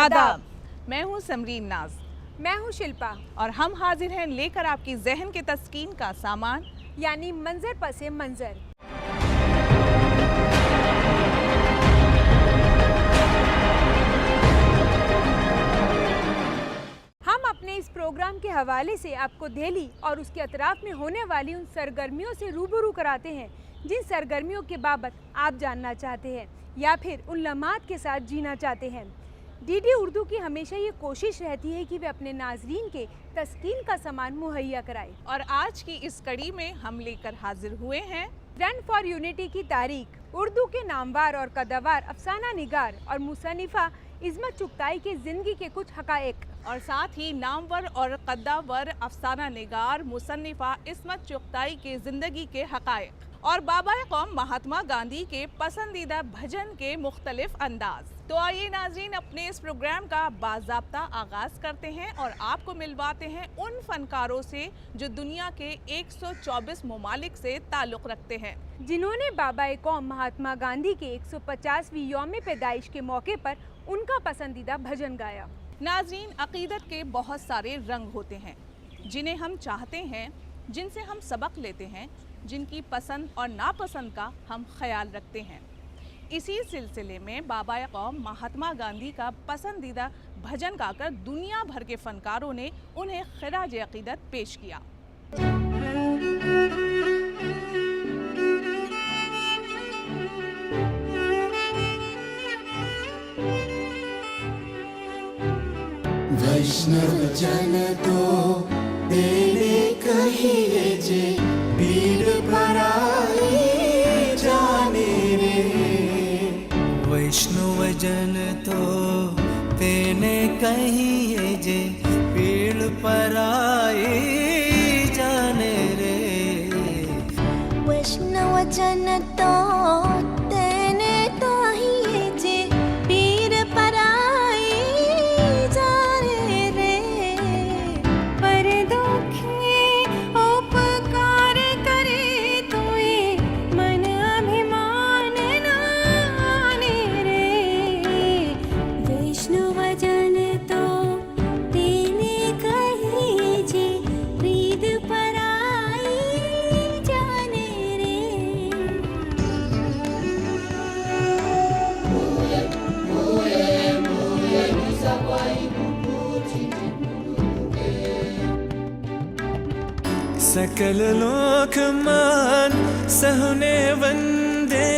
आदाब। मैं हूँ समरीन नाज। मैं हूँ शिल्पा और हम हाजिर हैं लेकर आपकी जहन के तस्कीन का सामान, यानी मंजर पसे मंजर। हम अपने इस प्रोग्राम के हवाले से आपको दिल्ली और उसके अतराफ में होने वाली उन सरगर्मियों से रूबरू कराते हैं जिन सरगर्मियों के बाबत आप जानना चाहते हैं या फिर उन लम्हात के साथ जीना चाहते हैं। डीडी उर्दू की हमेशा ये कोशिश रहती है कि वे अपने नाजरीन के तस्कीन का सामान मुहैया कराए। और आज की इस कड़ी में हम लेकर हाजिर हुए हैं रन फॉर यूनिटी की तारीख, उर्दू के नामवार और कदावार अफसाना निगार और मुसन्निफा इस्मत चुगताई के ज़िंदगी के कुछ हक़ाइक़, और साथ ही नामवर और कद्दावर अफसाना निगार मुसन्निफा इस्मत चुगताई के ज़िंदगी के हक़ाइक़ और बाबा कौम महात्मा गांधी के पसंदीदा भजन के मुख्तलिफ अंदाज। तो आइए नाज़रीन, अपने इस प्रोग्राम का बाज़ाब्ता आगाज़ करते हैं और आपको मिलवाते हैं उन फनकारों से जो दुनिया के 124 ममालिक से ताल्लुक़ रखते हैं, जिन्होंने बाबा कौम महात्मा गांधी के 150वीं यौम पैदाइश के मौके पर उनका पसंदीदा भजन गाया। नाज़रीन, अक़ीदत के बहुत सारे रंग होते हैं जिन्हें हम चाहते हैं, जिनसे हम सबक लेते हैं, जिनकी पसंद और नापसंद का हम ख्याल रखते हैं। इसी सिलसिले में बाबा कौम महात्मा गांधी का पसंदीदा भजन गाकर दुनिया भर के फनकारों ने उन्हें खिराज अक़ीदत पेश किया। वैष्णव जन तो तेरे कहिए जे पीर पराई जाने रे। वैष्णव जन तो तेने कहिए जे पीड़ पराई जाने रे। वैष्णव जन तो तेने कहिए जे पीर पराई जाने रे। पर दुखी उपकार करे तुए मन अभिमान नाने रे। वैष्णव जन तो तेने कहिए जे प्रीत पराई जाने रे। सकल लोक मान सहने वंदे।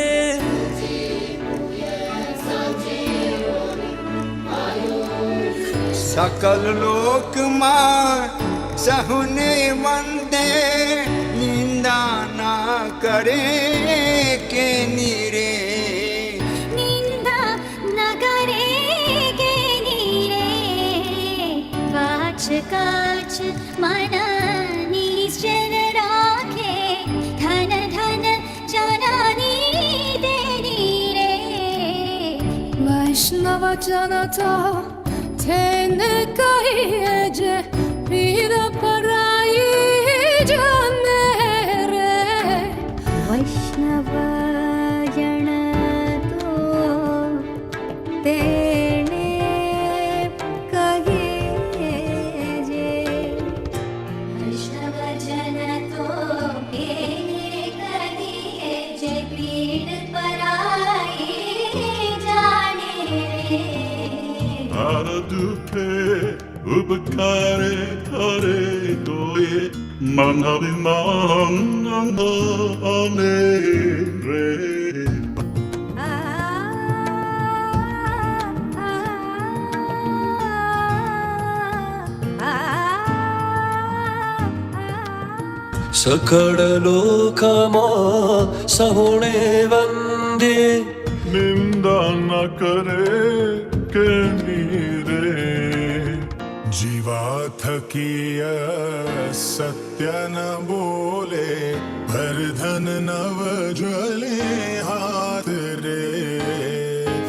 सकल लोक मां सहुने वंदे। निंदा ना करे के नीरे। निंदा न करेगे नीरे। वाच काच मन निश्चल राखे। धन धन जननी देनी रे। वैष्णव जन तो तेने कहिए जे पीर पराई जाने रे। वैष्णव जन तो तेने कहिए जे। वैष्णव जन तो तेने कहिए जे पीर पराई जाने रे। हर दुखे उपकारे करे दोए मन अभिमान नाने रे। सकल लोक मां सहुने वंदे। निंदा न करे के नीरे। जीवा थकिय सत्य न बोले। भर धन नव ज्वले हाथ रे।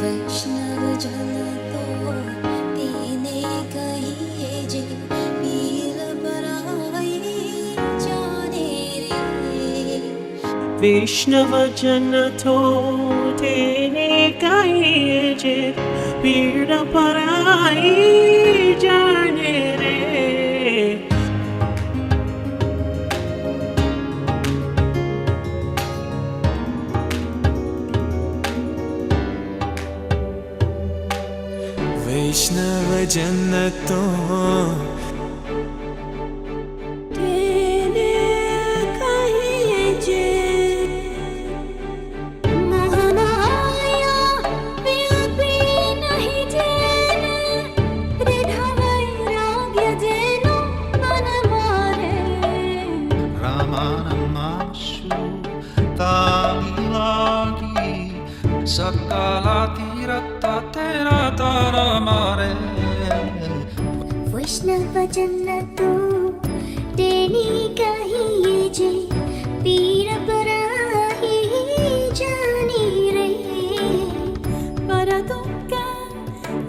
वैष्णव जन तो तेने कहिए जे पीर पराई जाने रे। वैष्णवजन तो तेने कहिए जे पीड़ पराई जाने रे। वैष्णवजन तो तेने कहिए जे महामाया व्यापी नहीं जेने दृढ़ वैराग्य जेनो मन मारे। रामानमाशु तामिलागी सकला तीरता तेरा तारा मारे। वैष्णव जन तो तेनी कहिए जे पीर पराई जानी रे। पर तुमका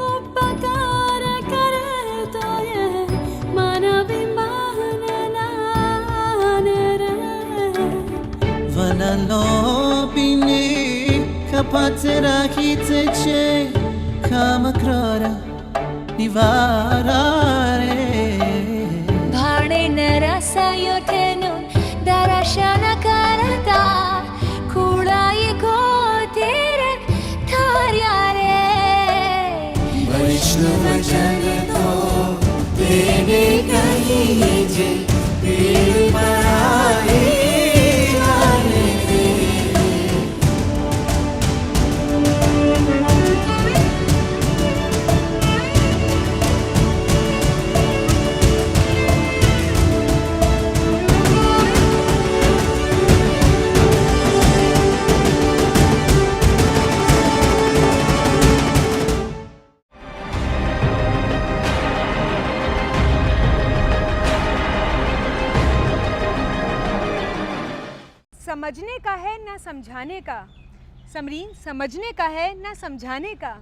उपकार करे तो ये मानवी माननान रे। वनलोपिने kapaterakice cię kamakrara nivarare. भाणे नरसायो ठेनो दर्शन करता खुड़ाई को तेरे थार्या रे। वैष्णव जन तो तेने कहिए जे पीड़ पराई जाने रे। समझने का है ना समझाने का। समरीन, समझने का है ना समझाने का।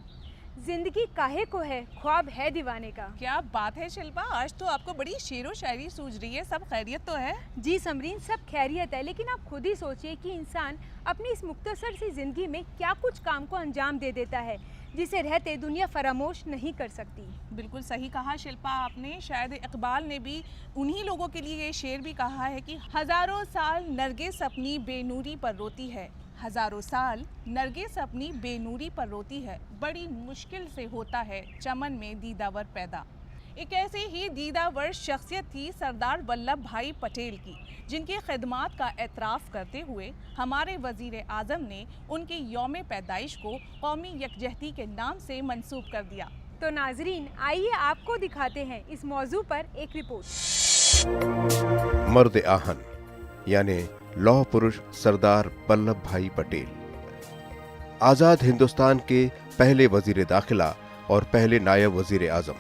जिंदगी काहे को है, ख्वाब है दीवाने का। क्या बात है शिल्पा, आज तो आपको बड़ी शेरो शायरी सूझ रही है। सब खैरियत तो है? जी समरीन, सब खैरियत है, लेकिन आप खुद ही सोचिए कि इंसान अपनी इस मुख्तसर सी ज़िंदगी में क्या कुछ काम को अंजाम दे देता है जिसे रहते दुनिया फरामोश नहीं कर सकती। बिल्कुल सही कहा शिल्पा आपने। शायद इकबाल ने भी उन्हीं लोगों के लिए ये शेर भी कहा है कि हजारों साल नरगिस अपनी बेनूरी पर रोती है, हजारों साल नरगिस अपनी बेनूरी पर रोती है, बड़ी मुश्किल से होता है चमन में दीदावर पैदा। एक ऐसे ही दीदावर शख्सियत थी सरदार वल्लभ भाई पटेल की, जिनकी खिदमात का एतराफ़ करते हुए हमारे वज़ीर आज़म ने उनके यौम पैदाइश को कौमी यकजहती के नाम से मंसूब कर दिया। तो नाजरीन, आइए आपको दिखाते हैं इस मौजू पर एक रिपोर्ट। मर्द आहन यानी लौह पुरुष सरदार वल्लभ भाई पटेल आज़ाद हिंदुस्तान के पहले वजीर दाखिला और पहले नायब वजीर आज़म।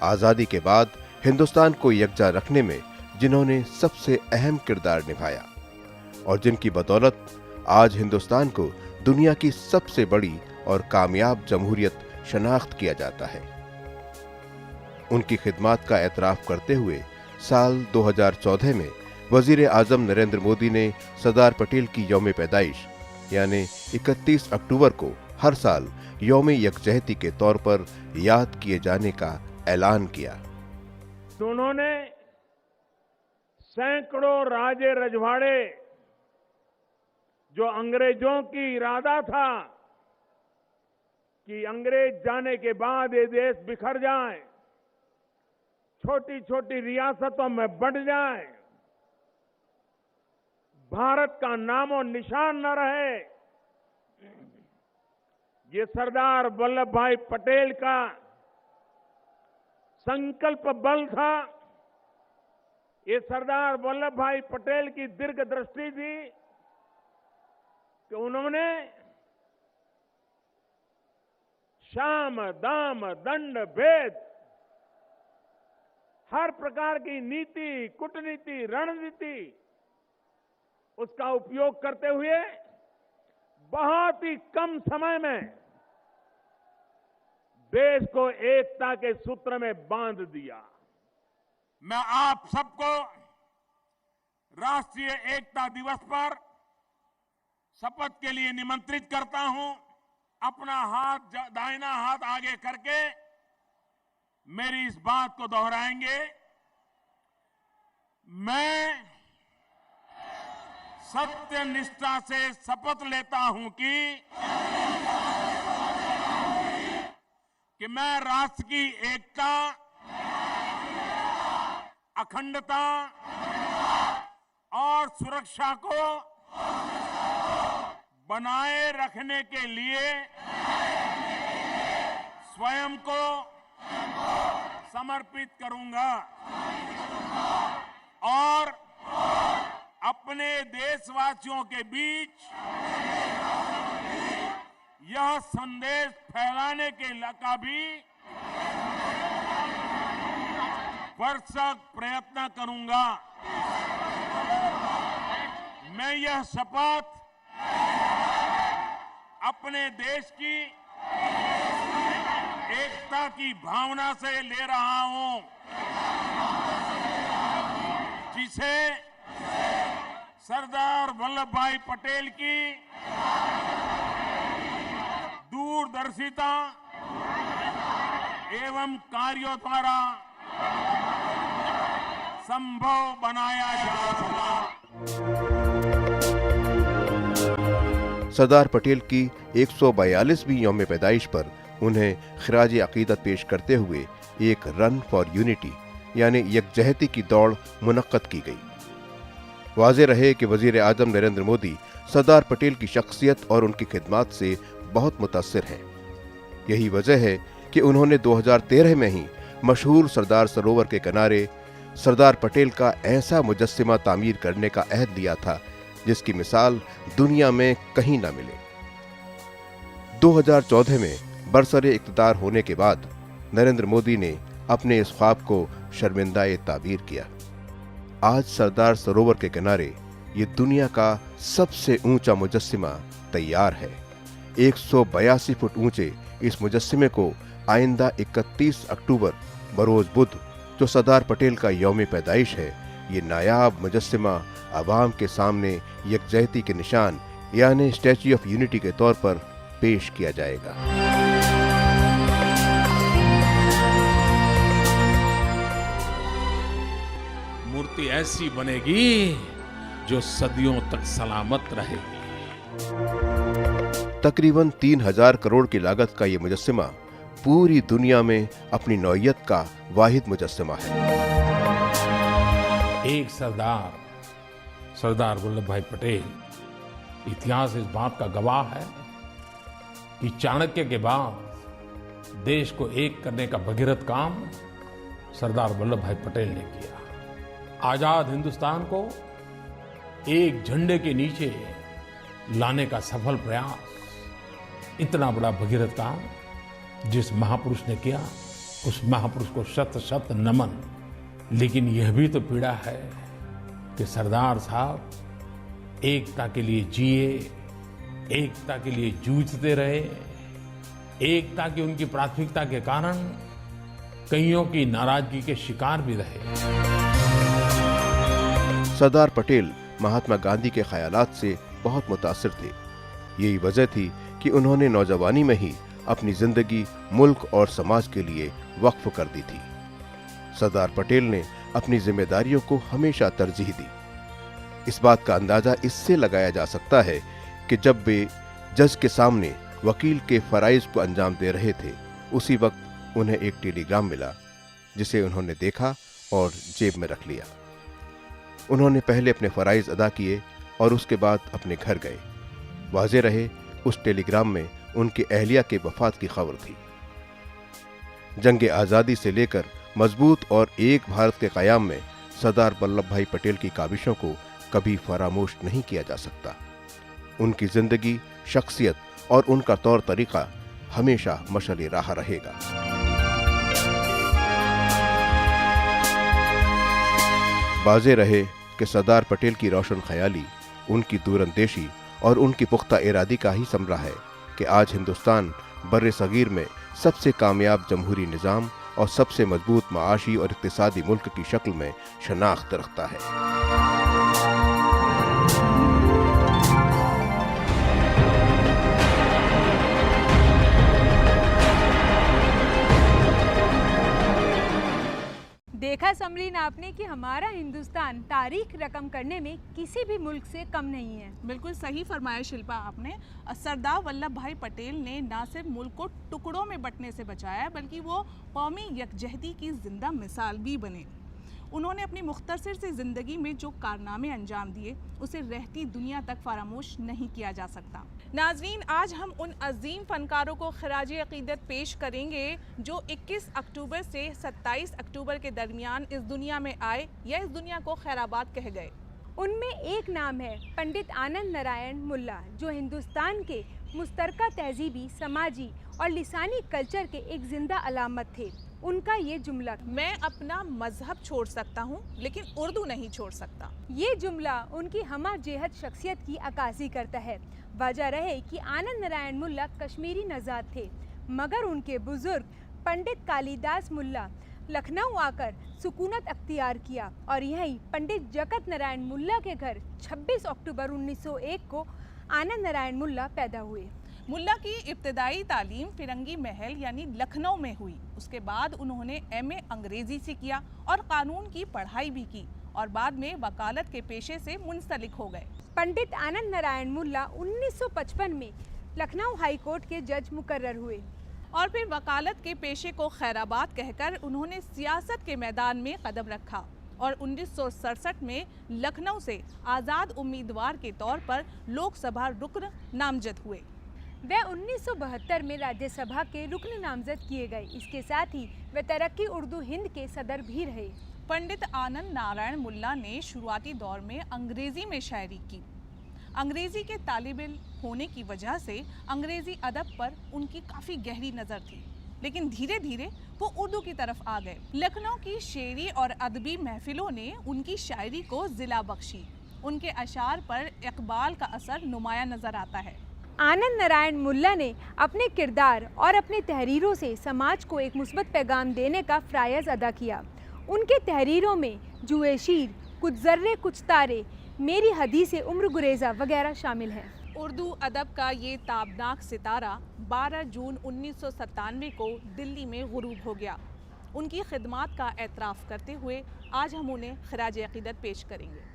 आज़ादी के बाद हिंदुस्तान को यकजा रखने में जिन्होंने सबसे अहम किरदार निभाया और जिनकी बदौलत आज हिंदुस्तान को दुनिया की सबसे बड़ी और कामयाब जमहूरियत शनाख्त किया जाता है। उनकी खिदमात का एतराफ़ करते हुए साल 2014 में वजीर आज़म नरेंद्र मोदी ने सरदार पटेल की यौम पैदाइश यानी 31 अक्टूबर को हर साल यौम यकजहती के तौर पर याद किए जाने का ऐलान किया। उन्होंने सैकड़ों राजे रजवाड़े जो अंग्रेजों की इरादा था कि अंग्रेज जाने के बाद ये देश बिखर जाए, छोटी छोटी रियासतों में बंट जाए, भारत का नामो निशान न रहे, ये सरदार वल्लभ भाई पटेल का संकल्प बल था। ये सरदार वल्लभ भाई पटेल की दीर्घ दृष्टि थी कि उन्होंने शाम दाम दंड भेद हर प्रकार की नीति, कूटनीति, रणनीति उसका उपयोग करते हुए बहुत ही कम समय में देश को एकता के सूत्र में बांध दिया। मैं आप सबको राष्ट्रीय एकता दिवस पर शपथ के लिए निमंत्रित करता हूं। अपना हाथ दाहिना हाथ आगे करके मेरी इस बात को दोहराएंगे। मैं सत्य निष्ठा से शपथ लेता हूं कि मैं राष्ट्र की एकता, अखंडता और सुरक्षा को बनाए रखने के लिए स्वयं को समर्पित करूंगा और अपने देशवासियों के बीच यह संदेश फैलाने के का भी भरसक प्रयत्न करूंगा। मैं यह शपथ अपने देश की एकता की भावना से ले रहा हूं, जिसे सरदार वल्लभ भाई पटेल की दूरदर्शिता एवं कार्यों द्वारा संभव बनाया जा सका। सरदार पटेल की 142वीं यौम पैदाइश पर उन्हें खिराज अकीदत पेश करते हुए एक रन फॉर यूनिटी यानी यकजहती की दौड़ मुनक्कद की गई। वाज़े रहे कि वजीर आज़म नरेंद्र मोदी सरदार पटेल की शख्सियत और उनकी खिदमत से बहुत मुतासिर हैं। यही वजह है कि उन्होंने 2013 में ही मशहूर सरदार सरोवर के किनारे सरदार पटेल का ऐसा मुजस्सिमा तामीर करने का अहद लिया था जिसकी मिसाल दुनिया में कहीं ना मिले। 2014 में बरसरे इक़्तिदार होने के बाद नरेंद्र मोदी ने अपने इस ख्वाब को शर्मिंदा ताबीर किया। आज सरदार सरोवर के किनारे ये दुनिया का सबसे ऊंचा मुजस्सिमा तैयार है। 182 फुट ऊंचे इस मुजस्सिमे को आइंदा 31 अक्टूबर बरोज बुध, जो सरदार पटेल का यौम पैदाइश है, ये नायाब मुजस्सिमा अवाम के सामने यकजहती के निशान यानी स्टैच्यू ऑफ यूनिटी के तौर पर पेश किया जाएगा। मूर्ति ऐसी बनेगी जो सदियों तक सलामत रहेगी। तकरीबन 3000 करोड़ की लागत का ये मुजस्सिमा पूरी दुनिया में अपनी नौइयत का वाहिद मुजस्सिमा है। एक सरदार वल्लभ भाई पटेल, इतिहास इस बात का गवाह है कि चाणक्य के बाद देश को एक करने का भगीरथ काम सरदार वल्लभ भाई पटेल ने किया। आजाद हिंदुस्तान को एक झंडे के नीचे लाने का सफल प्रयास, इतना बड़ा भगीरथ काम जिस महापुरुष ने किया, उस महापुरुष को शत शत नमन। लेकिन यह भी तो पीड़ा है कि सरदार साहब एकता के लिए जिए, एकता के लिए जूझते रहे, एकता की उनकी प्राथमिकता के कारण कईयों की नाराजगी के शिकार भी रहे। सरदार पटेल महात्मा गांधी के ख्यालात से बहुत मुतासिर थे। यही वजह थी कि उन्होंने नौजवानी में ही अपनी जिंदगी मुल्क और समाज के लिए वक्फ कर दी थी। सरदार पटेल ने अपनी जिम्मेदारियों को हमेशा तरजीह दी। इस बात का अंदाजा इससे लगाया जा सकता है कि जब वे जज के सामने वकील के फराइज को अंजाम दे रहे थे, उसी वक्त उन्हें एक टेलीग्राम मिला जिसे उन्होंने देखा और जेब में रख लिया। उन्होंने पहले अपने फराइज अदा किए और उसके बाद अपने घर गए। वाज़े रहे उस टेलीग्राम में उनकी अहलिया के वफात की खबर थी। जंग आज़ादी से लेकर मजबूत और एक भारत के क़याम में सरदार वल्लभ भाई पटेल की काविशों को कभी फरामोश नहीं किया जा सकता। उनकी जिंदगी, शख्सियत और उनका तौर तरीका हमेशा मशअल राह रहेगा। वाज़े रहे कि सरदार पटेल की रोशन ख्याली, उनकी दूरंदेशी और उनकी पुख्ता इरादी का ही समरा है कि आज हिंदुस्तान बर्रे सगीर में सबसे कामयाब जमहूरी निज़ाम और सबसे मजबूत माशी और इक्तिसादी मुल्क की शक्ल में शनाख्त रखता है। समरीन आपने कि हमारा हिंदुस्तान तारीख रकम करने में किसी भी मुल्क से कम नहीं है। बिल्कुल सही फरमाया शिल्पा आपने। सरदार वल्लभ भाई पटेल ने न सिर्फ मुल्क को टुकड़ों में बंटने से बचाया बल्कि वो कौमी यकजहती की जिंदा मिसाल भी बने। उन्होंने अपनी मुख्तसर सी ज़िंदगी में जो कारनामे अंजाम दिए उसे रहती दुनिया तक फरामोश नहीं किया जा सकता। नाजरीन, आज हम उन अजीम फ़नकारों को खराज अक़ीदत पेश करेंगे जो 21 अक्टूबर से 27 अक्टूबर के दरमियान इस दुनिया में आए या इस दुनिया को खैराबाद कह गए। उनमें एक नाम है पंडित आनंद नारायण मुल्ला, जो हिंदुस्तान के मुश्तरका तहजीबी, समाजी और लिसानी कल्चर के एक जिंदा अलामत थे। उनका ये जुमला, मैं अपना मजहब छोड़ सकता हूँ लेकिन उर्दू नहीं छोड़ सकता, ये जुमला उनकी हमा जेहत शख्सियत की अक्कासी करता है। वजह रहे कि आनंद नारायण मुल्ला कश्मीरी नज़ाद थे, मगर उनके बुजुर्ग पंडित कालिदास मुल्ला लखनऊ आकर सुकूनत अख्तियार किया और यहीं पंडित जगत नारायण मुल्ला के घर 26 अक्टूबर 1901 को आनंद नारायण मुल्ला पैदा हुए। मुल्ला की इब्तदाई तालीम फिरंगी महल यानी लखनऊ में हुई। उसके बाद उन्होंने MA अंग्रेज़ी से किया और कानून की पढ़ाई भी की और बाद में वकालत के पेशे से मुंसलिक हो गए। पंडित आनंद नारायण मुल्ला 1955 में लखनऊ हाई कोर्ट के जज मुकर्रर हुए और फिर वकालत के पेशे को खैराबाद कहकर उन्होंने सियासत के मैदान में कदम रखा और 1967 में लखनऊ से आज़ाद उम्मीदवार के तौर पर लोकसभा रुकन नामजद हुए। वे 1972 में राज्यसभा के रुकन नामजद किए गए। इसके साथ ही वे तरक्की उर्दू हिंद के सदर भी रहे। पंडित आनंद नारायण मुल्ला ने शुरुआती दौर में अंग्रेज़ी में शायरी की। अंग्रेज़ी के तालिब इल्म होने की वजह से अंग्रेज़ी अदब पर उनकी काफ़ी गहरी नज़र थी, लेकिन धीरे धीरे वो उर्दू की तरफ आ गए। लखनऊ की शेरी और अदबी महफिलों ने उनकी शायरी को ज़िला बख्शी। उनके अशार पर इकबाल का असर नुमाया नज़र आता है। आनंद नारायण मुल्ला ने अपने किरदार और अपनी तहरीरों से समाज को एक मुस्बत पैगाम देने का फ़राइज़ अदा किया। उनके तहरीरों में जुए शीर, कुछ ज़र्रे कुछ तारे, मेरी हदीसे उम्र गुरेज़ा वगैरह शामिल हैं। उर्दू अदब का ये ताबनाक सितारा 12 जून 1997 को दिल्ली में गुरूब हो गया। उनकी खिदमात का एतराफ़ करते हुए आज हम उन्हें खराज अक़ीदत पेश करेंगे।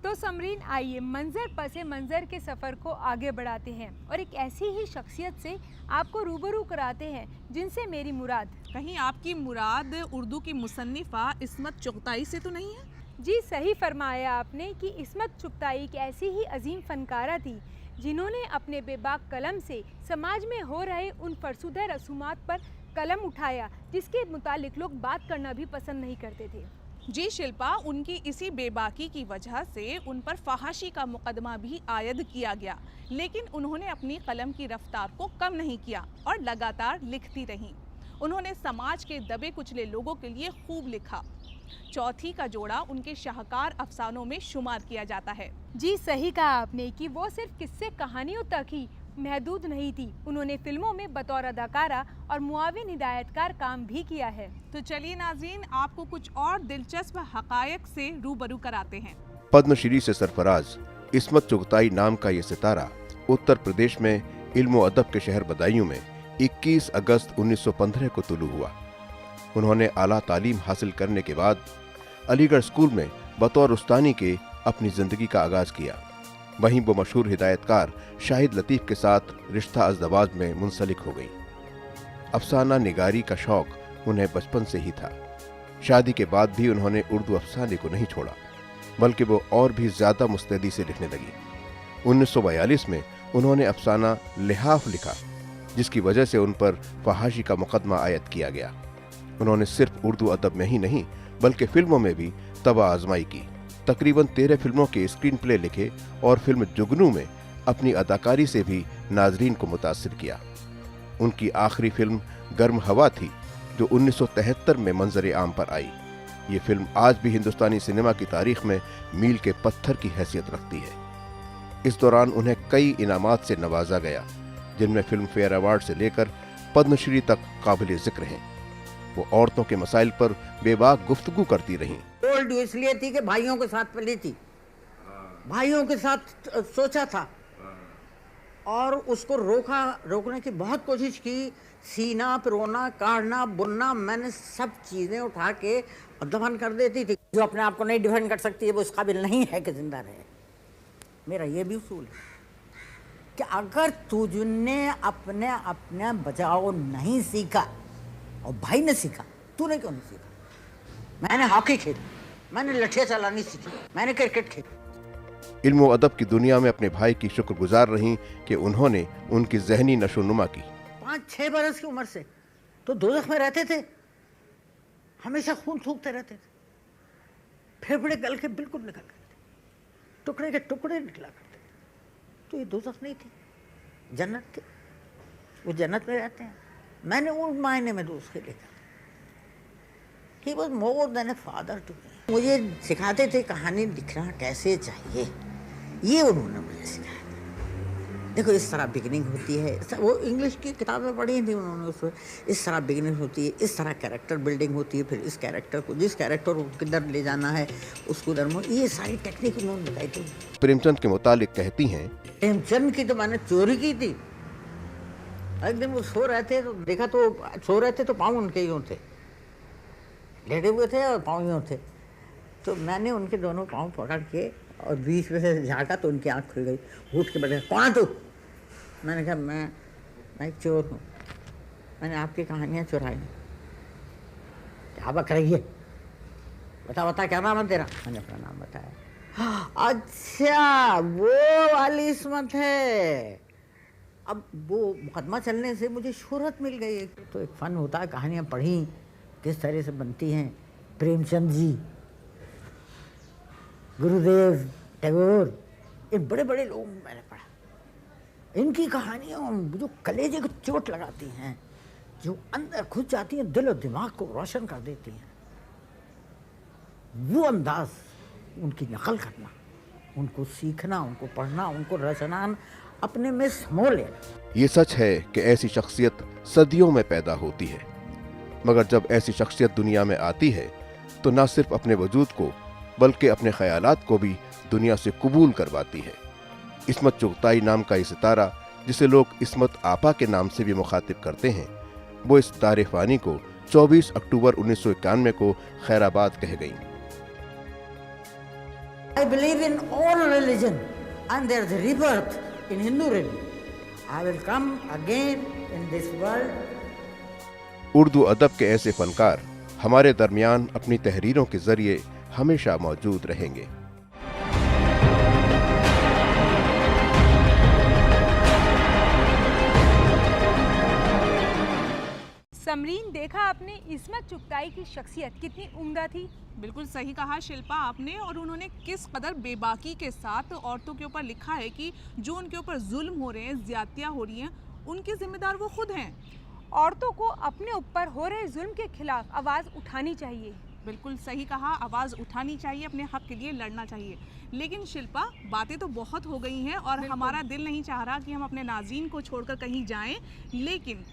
तो समरीन, आइए मंजर पसे मंजर के सफ़र को आगे बढ़ाते हैं और एक ऐसी ही शख्सियत से आपको रूबरू कराते हैं जिनसे मेरी मुराद। कहीं आपकी मुराद उर्दू की मुसन्निफ़ा इस्मत चुग़ताई से तो नहीं है? जी सही फरमाया आपने कि इस्मत चुग़ताई एक ऐसी ही अजीम फ़नकारा थी जिन्होंने अपने बेबाक कलम से समाज में हो रहे उन फरसुदा रसूमात पर कलम उठाया जिसके मुतालिक लोग बात करना भी पसंद नहीं करते थे। जी शिल्पा, उनकी इसी बेबाकी की वजह से उन पर फहाशी का मुकदमा भी आयद किया गया, लेकिन उन्होंने अपनी कलम की रफ्तार को कम नहीं किया और लगातार लिखती रहीं। उन्होंने समाज के दबे कुचले लोगों के लिए खूब लिखा। चौथी का जोड़ा उनके शाहकार अफसानों में शुमार किया जाता है। जी सही कहा आपने कि वो सिर्फ किस्से कहानियों तक ही महदूद नहीं थी, उन्होंने फिल्मों में बतौर अदाकारा और मुआविन हिदायतकार काम भी किया है। तो चलिए नाज़रीन, आपको कुछ और दिलचस्प हक़ायक़ से रूबरू कराते हैं। पद्मश्री से सरफराज इस्मत चुग़ताई नाम का ये सितारा उत्तर प्रदेश में इल्म व अदब के शहर बदायूं में 21 अगस्त 1915 को तुलू हुआ। उन्होंने आला तालीम हासिल करने के बाद अलीगढ़ स्कूल में बतौर उस्तानी के अपनी जिंदगी का आगाज किया। वहीं वो मशहूर हिदायतकार शाहिद लतीफ़ के साथ रिश्ता अज़दवाज में मुंसलिक हो गई। अफसाना निगारी का शौक उन्हें बचपन से ही था। शादी के बाद भी उन्होंने उर्दू अफसाने को नहीं छोड़ा, बल्कि वो और भी ज्यादा मुस्तैदी से लिखने लगी। 1942 में उन्होंने अफसाना लिहाफ लिखा, जिसकी वजह से उन पर फहाशी का मुकदमा आयद किया गया। उन्होंने सिर्फ उर्दू अदब में ही नहीं बल्कि फिल्मों में भी तबा आजमाई की। तकरीबन 13 फिल्मों के स्क्रीन प्ले लिखे और फिल्म जुगनू में अपनी अदाकारी से भी नाजरीन को मुतासिर किया। उनकी आखिरी फिल्म गर्म हवा थी, जो 1973 में मंजर आम पर आई। ये फिल्म आज भी हिंदुस्तानी सिनेमा की तारीख में मील के पत्थर की हैसियत रखती है। इस दौरान उन्हें कई इनामात से नवाजा गया, जिनमें फिल्म फेयर अवार्ड से लेकर पद्मश्री तक काबिल जिक्र हैं। वो औरतों के मसाइल पर बेबाक गुफ्तगू करती रहीं। बोल्ड इसलिए थी कि भाइयों के साथ पली थी, भाइयों के साथ सोचा था और उसको रोकने की बहुत कोशिश की। सीना पिरोना, काटना, बुनना, मैंने सब चीज़ें उठा के दफन कर देती थी। जो अपने आप को नहीं डिफेंड कर सकती है वो इस काबिल नहीं है कि जिंदा रहे। मेरा ये भी उसूल है कि अगर तुझने अपने बचाव नहीं सीखा और भाई ने सीखा, तूने क्यों नहीं सीखा? मैंने हॉकी खेली, मैंने लठियाँ चलानी सीखी, मैंने क्रिकेट खेली। इल्म व अदब की दुनिया में अपने भाई की शुक्रगुजार रहीं कि उन्होंने उनकी जहनी नशोनुमा की। 5-6 बरस की उम्र से तो दोज़ख में रहते थे, हमेशा खून थूकते रहते थे, फेफड़े गल के बिल्कुल निकल गए थे, टुकड़े के टुकड़े निकला करते थे। तो ये दोज़ख नहीं थी, जन्नत थी। वो जन्नत में रहते हैं। मैंने उन मायने में दोस्त के देखा। He was more than a father to me। मुझे सिखाते थे कहानी लिखना कैसे चाहिए, ये उन्होंने मुझे सिखाया। देखो इस तरह बिगिनिंग होती है, वो इंग्लिश की किताबें पढ़ी थी उन्होंने, उसमें इस तरह बिगिनिंग होती है, इस तरह कैरेक्टर बिल्डिंग होती है, फिर इस कैरेक्टर को, जिस कैरेक्टर को किधर ले जाना है उसको उधर, ये सारी टेक्निक उन्होंने बताई थी। प्रेमचंद के मुतालिक कहती हैं, प्रेमचंद की तो मैंने चोरी की थी। एक दिन वो सो रहे थे तो देखा, तो सो रहे थे तो पाँव उनके यूँ थे, लेटे हुए थे और पाँव यूँ थे। तो मैंने उनके दोनों पाँव पकड़ के और बीच में से झाँका तो उनकी आँख खुल गई। उठ के बैठे, कौन तू? मैंने कहा मैं एक चोर हूँ, मैंने आपकी कहानियाँ चुराई। क्या बक रही है? बता क्या नाम है तेरा? मैंने अपना नाम बताया। अच्छा वो वाली इस्मत है। अब वो मुकदमा चलने से मुझे शोहरत मिल गई। तो एक फ़न होता है, कहानियाँ पढ़ी किस तरह से बनती हैं। प्रेमचंद जी, गुरुदेव टैगोर, इन बड़े बड़े लोग मैंने पढ़ा। इनकी कहानियाँ जो कलेजे को चोट लगाती हैं, जो अंदर घुस जाती हैं, दिल और दिमाग को रोशन कर देती हैं, वो अंदाज, उनकी नकल करना, उनको सीखना, उनको पढ़ना, उनको रचना, अपने में समो लेना। ये सच है कि ऐसी शख्सियत सदियों में पैदा होती है, मगर जब ऐसी शख्सियत दुनिया में आती है तो न सिर्फ अपने वजूद को बल्कि अपने ख्यालात को भी दुनिया से कबूल करवाती है। इस्मत चुगताई नाम का ये सितारा, जिसे लोग इस्मत आपा के नाम से भी मुखातिब करते हैं, वो इस दार फ़ानी को 24 अक्टूबर 1991 को खैराबाद कह गई। I believe in all religion and there's a rebirth in Hindu religion. I will come again in this world. Urdu अदब के ऐसे फनकार हमारे दरमियान अपनी तहरीरों के जरिए हमेशा मौजूद रहेंगे। समरीन, देखा आपने इस्मत चुगताई की शख्सियत कितनी उम्दा थी। बिल्कुल सही कहा शिल्पा आपने, और उन्होंने किस कदर बेबाकी के साथ औरतों के ऊपर लिखा है कि जो उनके ऊपर जुल्म हो रहे हैं, ज्यादतियाँ हो रही हैं, उनके जिम्मेदार वो खुद हैं। औरतों को अपने ऊपर हो रहे जुल्म के खिलाफ आवाज़ उठानी चाहिए। बिल्कुल सही कहा, आवाज़ उठानी चाहिए, अपने हक के लिए लड़ना चाहिए। लेकिन शिल्पा, बातें तो बहुत हो गई हैं और हमारा दिल नहीं चाह रहा कि हम अपने नाज़रीन को छोड़कर कहीं जाएं, लेकिन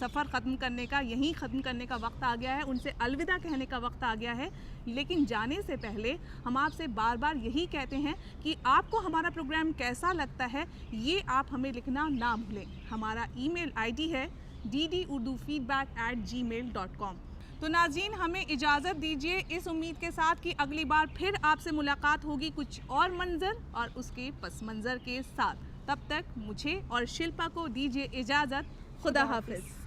सफ़र ख़त्म करने का, यहीं ख़त्म करने का वक्त आ गया है, उनसे अलविदा कहने का वक्त आ गया है। लेकिन जाने से पहले हम आपसे बार बार यही कहते हैं कि आपको हमारा प्रोग्राम कैसा लगता है, ये आप हमें लिखना ना भूलें। हमारा ईमेल आईडी है ddurdufeedback@gmail.com। तो नाज़रीन, हमें इजाज़त दीजिए इस उम्मीद के साथ कि अगली बार फिर आपसे मुलाकात होगी कुछ और मंजर और उसके पस मंजर के साथ। तब तक मुझे और शिल्पा को दीजिए इजाज़त। खुदा हाफिज़।